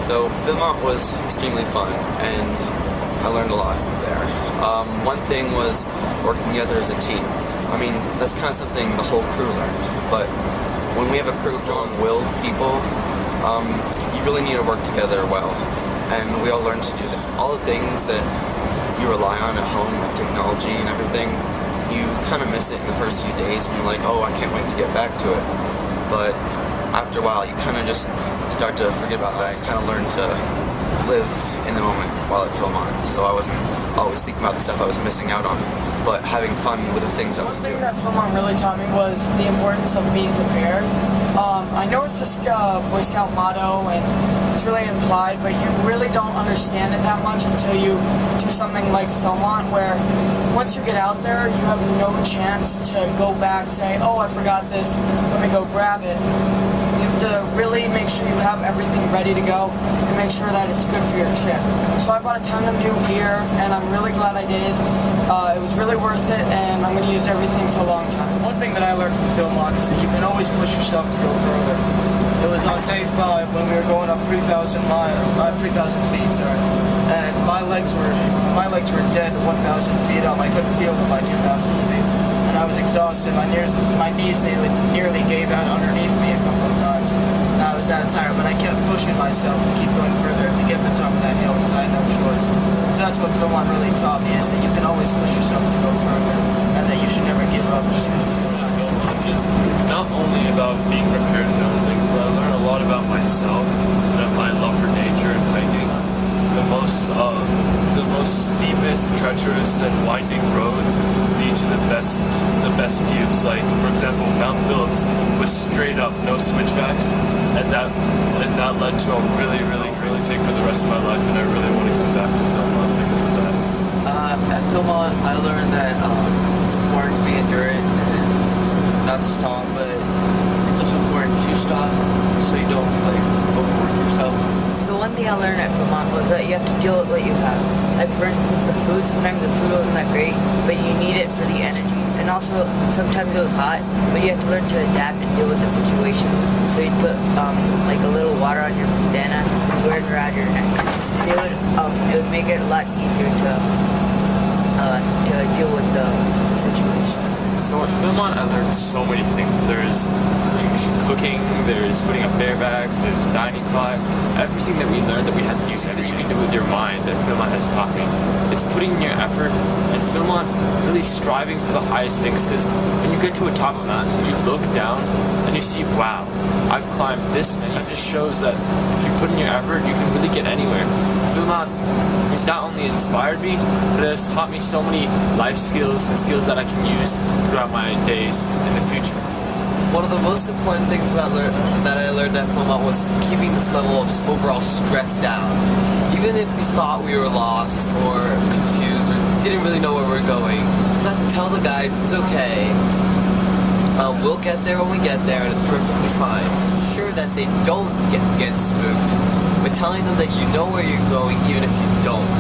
So Philmont was extremely fun, and I learned a lot there. One thing was working together as a team. I mean, that's kind of something the whole crew learned, but when we have a crew of strong-willed people, you really need to work together well, and we all learned to do that. All the things that you rely on at home, like technology and everything, you kind of miss it in the first few days when you're like, oh, I can't wait to get back to it. But after a while, you kind of just start to forget about that. I kind of learned to live in the moment while at Philmont, so I wasn't always thinking about the stuff I was missing out on, but having fun with the things I was doing. One thing that Philmont really taught me was the importance of being prepared. I know it's a Boy Scout motto and it's really implied, but you really don't understand it that much until you do something like Philmont, where once you get out there, you have no chance to go back, say, oh, I forgot this, let me go grab it. You have to really make sure you have everything ready to go and make sure that it's good for your trip. So I bought a ton of new gear, and I'm really glad I did. It was really worth it, and I'm going to use everything for a long time. One thing that I learned from Philmont is that you can always push yourself to go further. It was on day 5 when we were going up 3,000 feet, and my legs were dead at 1,000 feet up. I couldn't feel them by 2,000 feet, and I was exhausted. My knees nearly gave out underneath me a couple of times, and I was that tired. But I kept pushing myself to keep going further to get to the top of that hill because I had no choice. So that's what Philmont really taught me, is that you can always push yourself to go further, and that you should never give up just because you feel tired. Philmont is not only about being prepared and other things, but I learned a lot about myself and my love for nature and hiking. The most steepest, treacherous, and winding roads lead to the best views. Like, for example, Mount Phillips was straight up, no switchbacks, and that led to a really take for the rest of my life, and I really want to come back to Philmont because of that. At Philmont, I learned that it's important to be endurant and not to stop, but it's also important to stop so you don't overwork yourself. So one thing I learned at Philmont was that you have to deal with what you have. Like, for instance, the food. Sometimes the food wasn't that great, but you need it for the energy. And also, sometimes it was hot, but you have to learn to adapt and deal with the situation. So you'd put like a little water on your bandana and wear it around your neck. It would make it a lot easier to deal with the situation. So at Philmont, I learned so many things. There's cooking, there's putting up bear bags, there's dining cloth. Everything that we learned that we had to use, everything you can do with your mind that Philmont has taught me. It's putting in your effort, and Philmont really striving for the highest things, because when you get to a top of a mountain, you look down and you see, wow, I've climbed this many. It just shows that if you put in your effort, you can really get anywhere. Philmont has not only inspired me, but it has taught me so many life skills and skills that I can use throughout my days in the future. One of the most important things that I learned at Philmont was keeping this level of overall stress down. Even if we thought we were lost or confused or didn't really know where we were going, just have to tell the guys it's okay. We'll get there when we get there, and it's perfectly fine. Ensure that they don't get spooked by telling them that you know where you're going even if you don't.